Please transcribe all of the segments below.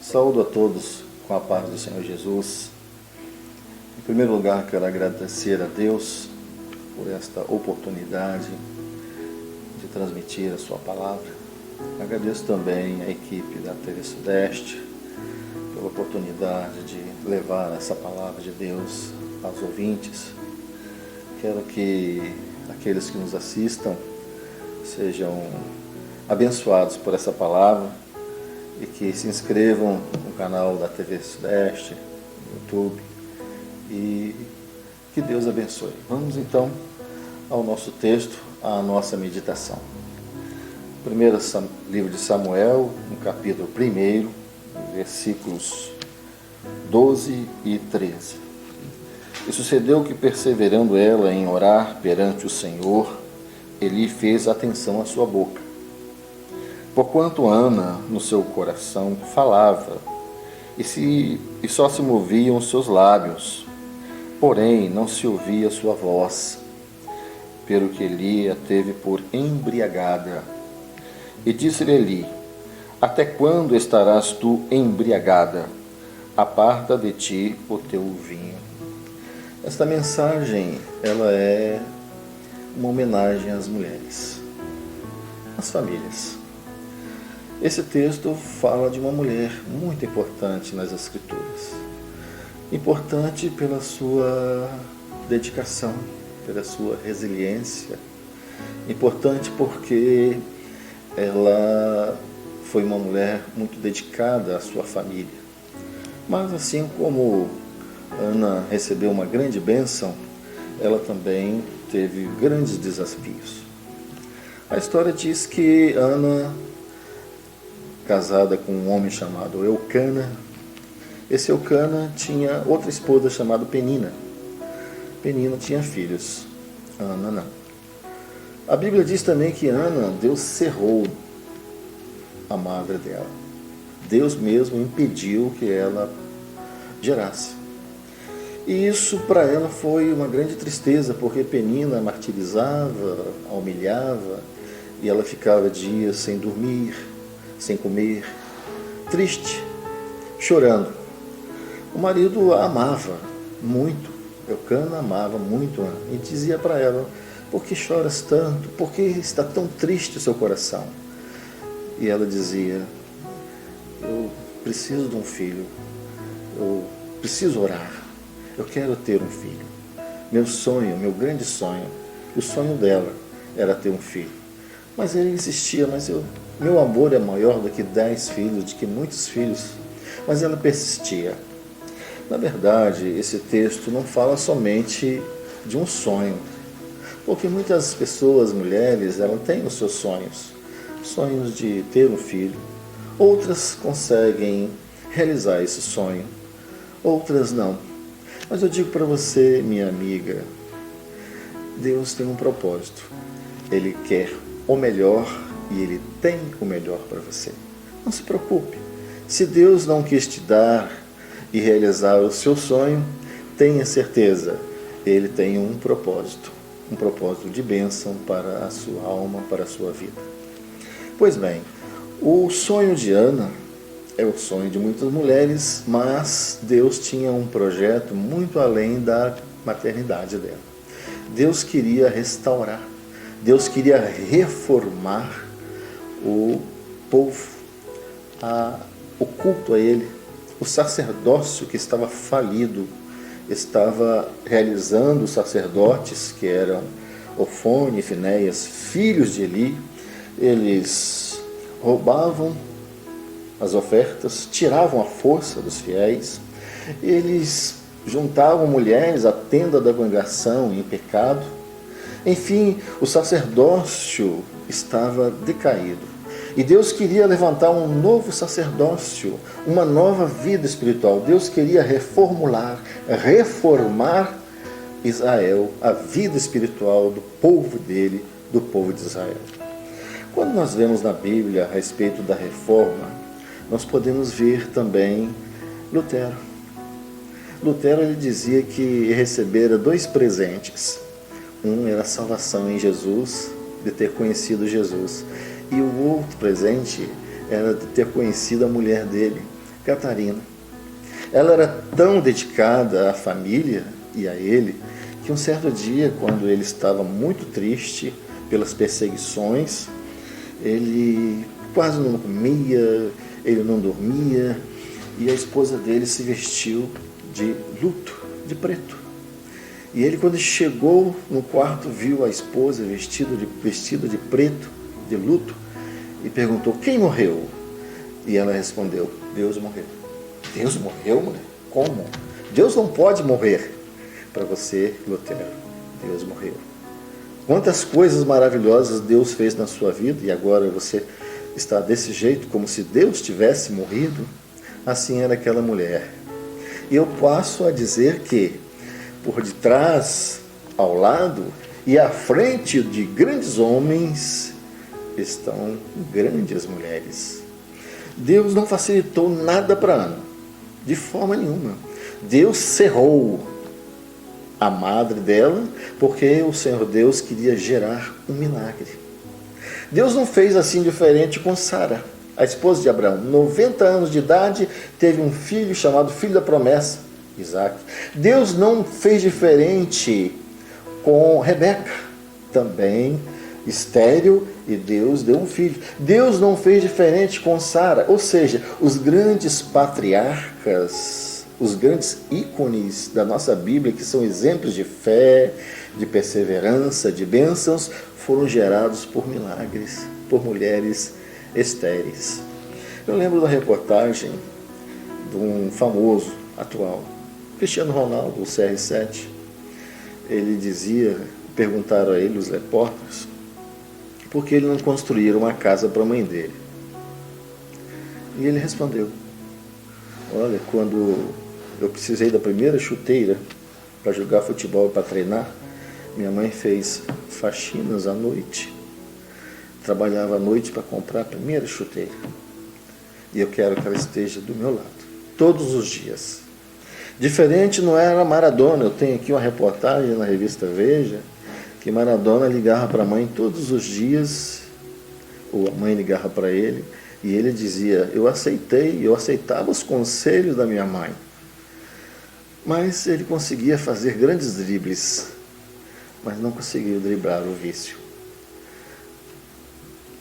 Saúdo a todos com a paz do Senhor Jesus. Em primeiro lugar, quero agradecer a Deus por esta oportunidade de transmitir a sua palavra. Agradeço também a equipe da TV Sudeste pela oportunidade de levar essa palavra de Deus aos ouvintes. Quero que aqueles que nos assistam sejam abençoados por essa palavra e que se inscrevam no canal da TV Sudeste, no YouTube, e que Deus abençoe. Vamos então ao nosso texto, à nossa meditação. Primeiro livro de Samuel, no capítulo 1, versículos 12 e 13. E sucedeu que, perseverando ela em orar perante o Senhor, Eli fez atenção à sua boca. Porquanto Ana, no seu coração, falava, e só se moviam os seus lábios, porém não se ouvia a sua voz, pelo que Eli a teve por embriagada. E disse-lhe Eli: até quando estarás tu embriagada? Aparta de ti o teu vinho. Esta mensagem, ela é uma homenagem às mulheres, às famílias. Esse texto fala de uma mulher muito importante nas Escrituras. Importante pela sua dedicação, pela sua resiliência. Importante porque ela foi uma mulher muito dedicada à sua família. Mas assim como Ana recebeu uma grande bênção, ela também teve grandes desafios. A história diz que Ana, casada com um homem chamado Eucana, esse Eucana tinha outra esposa chamada Penina. Penina tinha filhos, Ana não. A Bíblia diz também que Ana, Deus cerrou a madre dela. Deus mesmo impediu que ela gerasse. E isso para ela foi uma grande tristeza, porque Penina martirizava, a humilhava, e ela ficava dias sem dormir, sem comer, triste, chorando. O marido a amava muito, Eucana amava muito Ana, e dizia para ela: por que choras tanto? Por que está tão triste o seu coração? E ela dizia: eu preciso de um filho, eu preciso orar, eu quero ter um filho. Meu sonho, meu grande sonho, o sonho dela era ter um filho. Mas ele insistia: meu amor é maior do que 10 filhos, do que muitos filhos. Mas ela persistia. Na verdade, esse texto não fala somente de um sonho, porque muitas pessoas, mulheres, elas têm os seus sonhos, sonhos de ter um filho. Outras conseguem realizar esse sonho, outras não. Mas eu digo para você, minha amiga, Deus tem um propósito. Ele quer o melhor e Ele tem o melhor para você. Não se preocupe. Se Deus não quis te dar e realizar o seu sonho, tenha certeza, Ele tem um propósito de bênção para a sua alma, para a sua vida. Pois bem, o sonho de Ana é o sonho de muitas mulheres, mas Deus tinha um projeto muito além da maternidade dela. Deus queria restaurar, Deus queria reformar o povo, o culto a Ele, o sacerdócio que estava falido. Estava realizando os sacerdotes, que eram Ofone e Finéias, filhos de Eli. Eles roubavam as ofertas, tiravam a força dos fiéis, eles juntavam mulheres à tenda da congregação em pecado. Enfim, o sacerdócio estava decaído. E Deus queria levantar um novo sacerdócio, uma nova vida espiritual. Deus queria reformar Israel, a vida espiritual do povo dele, do povo de Israel. Quando nós vemos na Bíblia a respeito da reforma, nós podemos ver também Lutero. Lutero, ele dizia que recebera 2 presentes. Um era a salvação em Jesus, de ter conhecido Jesus. E o outro presente era de ter conhecido a mulher dele, Catarina. Ela era tão dedicada à família e a ele, que um certo dia, quando ele estava muito triste pelas perseguições, ele quase não comia, ele não dormia, e a esposa dele se vestiu de luto, de preto. E ele, quando chegou no quarto, viu a esposa vestida de preto, de luto, e perguntou: quem morreu? E ela respondeu: Deus morreu. Deus morreu, mulher? Como? Deus não pode morrer. Para você, Lutero, Deus morreu. Quantas coisas maravilhosas Deus fez na sua vida, e agora você está desse jeito, como se Deus tivesse morrido? Assim era aquela mulher. E eu passo a dizer que, por detrás, ao lado e à frente de grandes homens, estão grandes mulheres. Deus não facilitou nada para Ana, de forma nenhuma. Deus cerrou a madre dela, porque o Senhor Deus queria gerar um milagre. Deus não fez assim diferente com Sara, a esposa de Abraão. 90 anos de idade, teve um filho chamado filho da promessa, Isaac. Deus não fez diferente com Rebeca, também estéril, e Deus deu um filho. Deus não fez diferente com Sara, ou seja, os grandes patriarcas, os grandes ícones da nossa Bíblia, que são exemplos de fé, de perseverança, de bênçãos, foram gerados por milagres, por mulheres estéreis. Eu lembro da reportagem de um famoso atual, Cristiano Ronaldo, do CR7. Ele dizia, perguntaram a ele, os repórteres, por que ele não construíram uma casa para a mãe dele. E ele respondeu: olha, quando eu precisei da primeira chuteira para jogar futebol e para treinar, minha mãe fez faxinas à noite, trabalhava à noite para comprar a primeira chuteira. E eu quero que ela esteja do meu lado, todos os dias. Diferente não era Maradona. Eu tenho aqui uma reportagem na revista Veja, que Maradona ligava para a mãe todos os dias, ou a mãe ligava para ele, e ele dizia: eu aceitava os conselhos da minha mãe. Mas ele conseguia fazer grandes dribles, mas não conseguiu driblar o vício.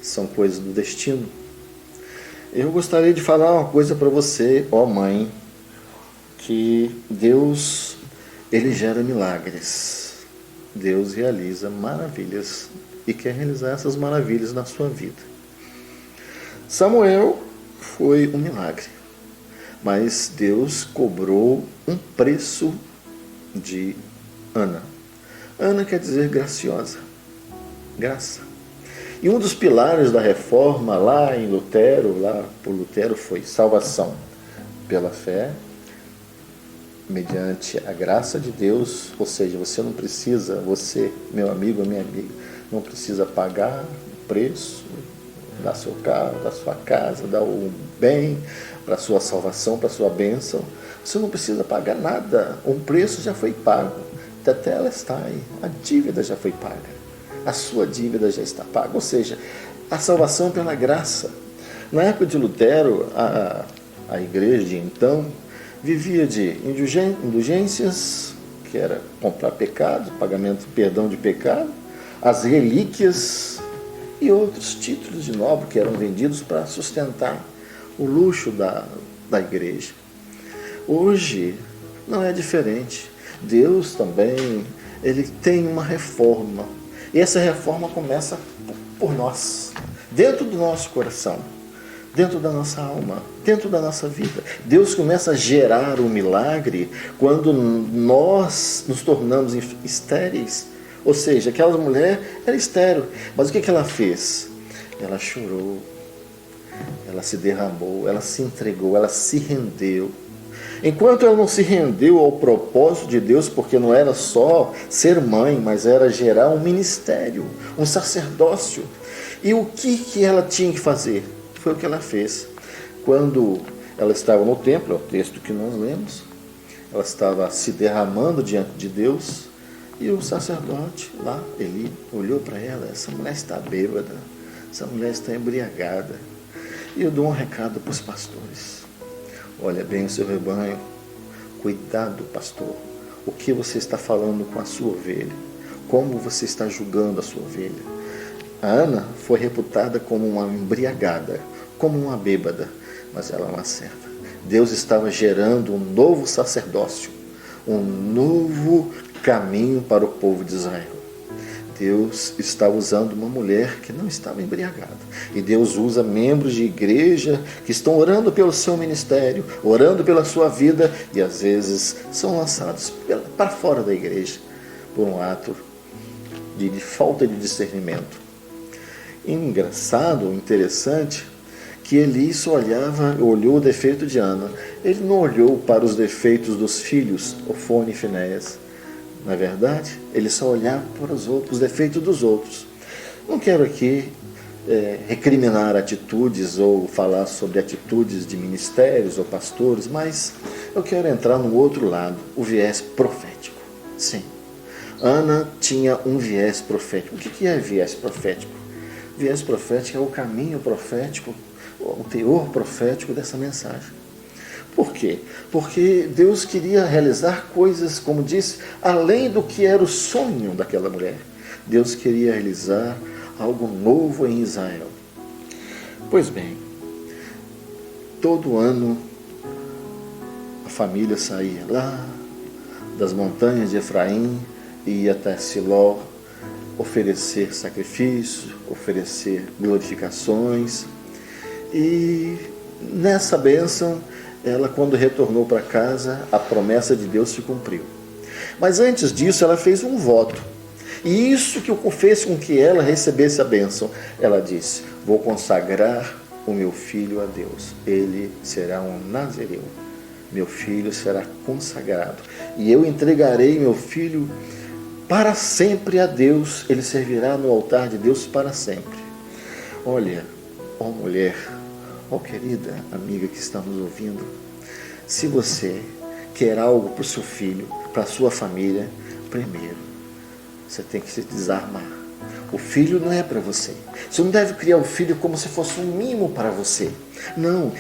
São coisas do destino. Eu gostaria de falar uma coisa para você, ó mãe, que Deus, Ele gera milagres. Deus realiza maravilhas e quer realizar essas maravilhas na sua vida. Samuel foi um milagre, mas Deus cobrou um preço de Ana. Ana quer dizer graciosa, graça. E um dos pilares da reforma lá em Lutero, lá por Lutero, foi salvação pela fé, mediante a graça de Deus. Ou seja, você não precisa, você, meu amigo, minha amiga, não precisa pagar o preço da seu carro, da sua casa, dar o bem para a sua salvação, para a sua bênção. Você não precisa pagar nada, um preço já foi pago, até ela está aí, a dívida já foi paga, a sua dívida já está paga, ou seja, a salvação pela graça. Na época de Lutero, a igreja de então vivia de indulgências, que era comprar pecado, pagamento, perdão de pecado, as relíquias e outros títulos de nobre que eram vendidos para sustentar o luxo da igreja. Hoje não é diferente. Deus também, Ele tem uma reforma. E essa reforma começa por nós, dentro do nosso coração, dentro da nossa alma, dentro da nossa vida. Deus começa a gerar um milagre quando nós nos tornamos estéreis. Ou seja, aquela mulher era estéril, mas o que ela fez? Ela chorou, ela se derramou, ela se entregou, ela se rendeu. Enquanto ela não se rendeu ao propósito de Deus, porque não era só ser mãe, mas era gerar um ministério, um sacerdócio. E o que ela tinha que fazer? Foi o que ela fez. Quando ela estava no templo, é o texto que nós lemos, ela estava se derramando diante de Deus, e o sacerdote lá, Eli, olhou para ela: essa mulher está bêbada, essa mulher está embriagada. E eu dou um recado para os pastores: olha bem o seu rebanho. Cuidado, pastor. O que você está falando com a sua ovelha? Como você está julgando a sua ovelha? A Ana foi reputada como uma embriagada, como uma bêbada, mas ela é uma serva. Deus estava gerando um novo sacerdócio, um novo caminho para o povo de Israel. Deus está usando uma mulher que não estava embriagada. E Deus usa membros de igreja que estão orando pelo seu ministério, orando pela sua vida, e às vezes são lançados para fora da igreja por um ato de falta de discernimento. Engraçado, interessante, que Eli só olhou o defeito de Ana. Ele não olhou para os defeitos dos filhos, Ofni e Finéias. Na verdade, ele só olhava para os defeitos dos outros. Não quero aqui recriminar atitudes ou falar sobre atitudes de ministérios ou pastores, mas eu quero entrar no outro lado, o viés profético. Sim, Ana tinha um viés profético. O que é viés profético? Viés profético é o caminho profético, o teor profético dessa mensagem. Por quê? Porque Deus queria realizar coisas, como disse, além do que era o sonho daquela mulher. Deus queria realizar algo novo em Israel. Pois bem, todo ano a família saía lá das montanhas de Efraim e ia até Siló oferecer sacrifício, oferecer glorificações. E nessa bênção, ela, quando retornou para casa, a promessa de Deus se cumpriu. Mas antes disso, ela fez um voto. E isso que fez com que ela recebesse a bênção. Ela disse: vou consagrar o meu filho a Deus. Ele será um nazireu. Meu filho será consagrado. E eu entregarei meu filho para sempre a Deus. Ele servirá no altar de Deus para sempre. Olha, ó mulher, ó querida amiga que está nos ouvindo, se você quer algo para o seu filho, para a sua família, primeiro, você tem que se desarmar. O filho não é para você. Você não deve criar o filho como se fosse um mimo para você. Não,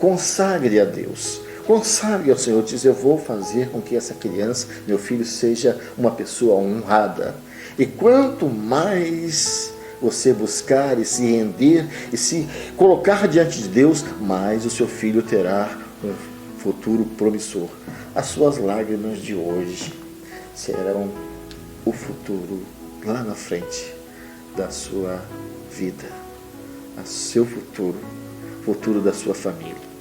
consagre a Deus. Consagre ao Senhor, diz: eu vou fazer com que essa criança, meu filho, seja uma pessoa honrada. E quanto mais você buscar e se render e se colocar diante de Deus, mais o seu filho terá um futuro promissor. As suas lágrimas de hoje serão o futuro lá na frente da sua vida, o seu futuro da sua família.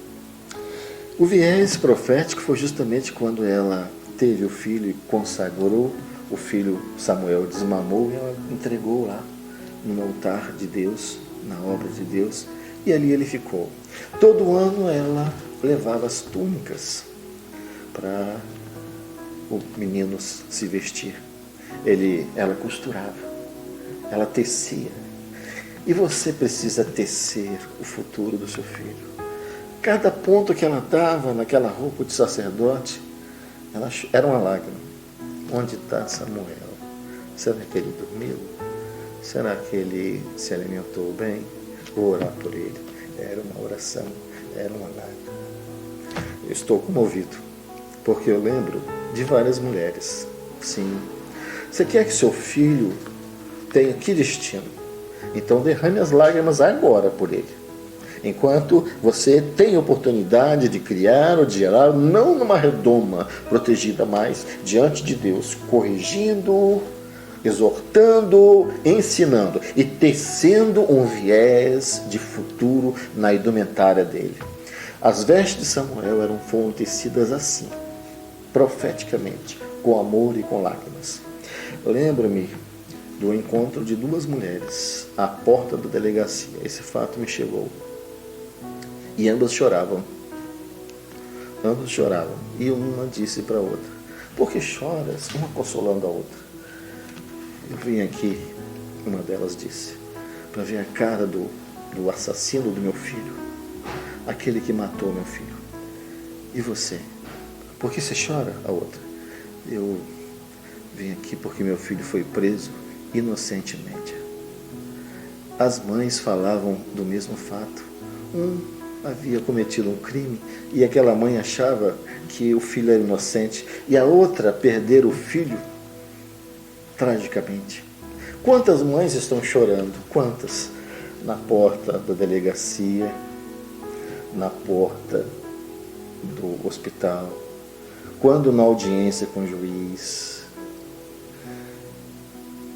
O viés profético foi justamente quando ela teve o filho e consagrou o filho. Samuel desmamou e ela entregou lá no altar de Deus, na obra de Deus, e ali ele ficou. Todo ano ela levava as túnicas para o menino se vestir. Ela costurava, ela tecia. E você precisa tecer o futuro do seu filho. Cada ponto que ela dava naquela roupa de sacerdote, era uma lágrima. Onde está Samuel? Será que ele dormiu? Será que ele se alimentou bem? Vou orar por ele. Era uma oração, era uma lágrima. Eu estou comovido, porque eu lembro de várias mulheres. Sim. Você quer que seu filho tenha que destino? Então derrame as lágrimas agora por ele. Enquanto você tem oportunidade de criar ou de gerar, não numa redoma protegida, mas diante de Deus, corrigindo, exortando, ensinando e tecendo um viés de futuro na indumentária dele. As vestes de Samuel foram tecidas assim, profeticamente, com amor e com lágrimas. Lembro-me do encontro de duas mulheres à porta da delegacia. Esse fato me chegou. E ambas choravam. Ambas choravam. E uma disse para a outra: por que choras? Uma consolando a outra. Eu vim aqui, uma delas disse, para ver a cara do assassino do meu filho, aquele que matou meu filho. E você? Por que você chora? A outra: eu vim aqui porque meu filho foi preso inocentemente. As mães falavam do mesmo fato. Um havia cometido um crime e aquela mãe achava que o filho era inocente e a outra perder o filho tragicamente. Quantas mães estão chorando? Quantas? Na porta da delegacia, na porta do hospital, quando na audiência com o juiz,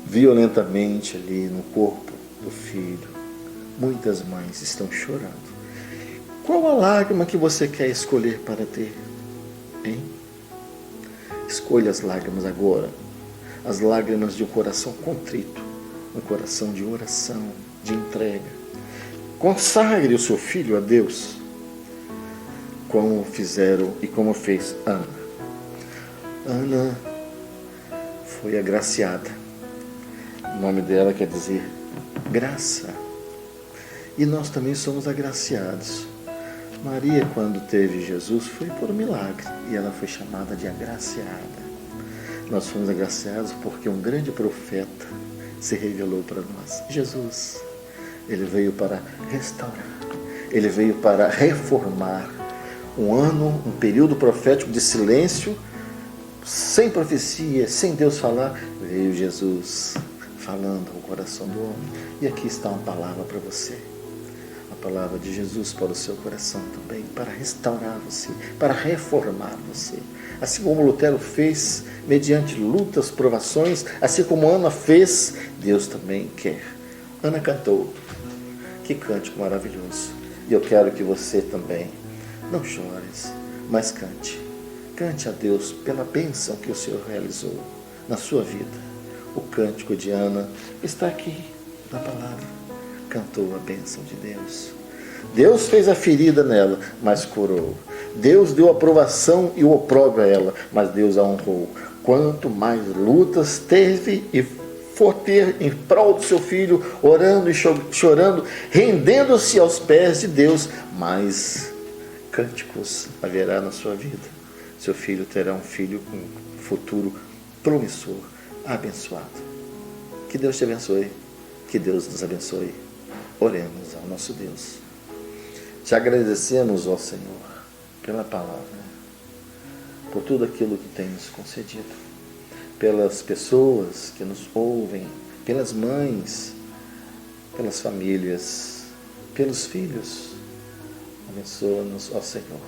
violentamente ali no corpo do filho. Muitas mães estão chorando. Qual a lágrima que você quer escolher para ter? Hein? Escolha as lágrimas agora. As lágrimas de um coração contrito, um coração de oração, de entrega. Consagre o seu filho a Deus, como fizeram e como fez Ana. Ana foi agraciada. O nome dela quer dizer graça. E nós também somos agraciados. Maria, quando teve Jesus, foi por um milagre e ela foi chamada de agraciada. Nós fomos agraciados porque um grande profeta se revelou para nós. Jesus, ele veio para restaurar, ele veio para reformar. Um período profético de silêncio, sem profecia, sem Deus falar, veio Jesus falando ao coração do homem. E aqui está uma palavra para você. A palavra de Jesus para o seu coração também, para restaurar você, para reformar você. Assim como Lutero fez, mediante lutas, provações, assim como Ana fez, Deus também quer. Ana cantou. Que cântico maravilhoso. E eu quero que você também, não chores, mas cante. Cante a Deus pela bênção que o Senhor realizou na sua vida. O cântico de Ana está aqui na palavra. Cantou a bênção de Deus. Deus fez a ferida nela, mas curou. Deus deu a provação e o opróbrio a ela, mas Deus a honrou. Quanto mais lutas teve e for ter em prol do seu filho, orando e chorando, rendendo-se aos pés de Deus, mais cânticos haverá na sua vida. Seu filho terá um filho com um futuro promissor, abençoado. Que Deus te abençoe, que Deus nos abençoe. Oremos ao nosso Deus. Te agradecemos, ó Senhor, pela palavra, por tudo aquilo que tem nos concedido, pelas pessoas que nos ouvem, pelas mães, pelas famílias, pelos filhos. Abençoa-nos, ó Senhor,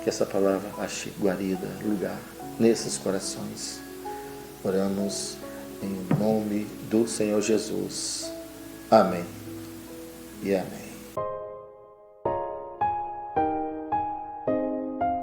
que essa palavra ache guarida, lugar nesses corações. Oramos em nome do Senhor Jesus. Amém e amém.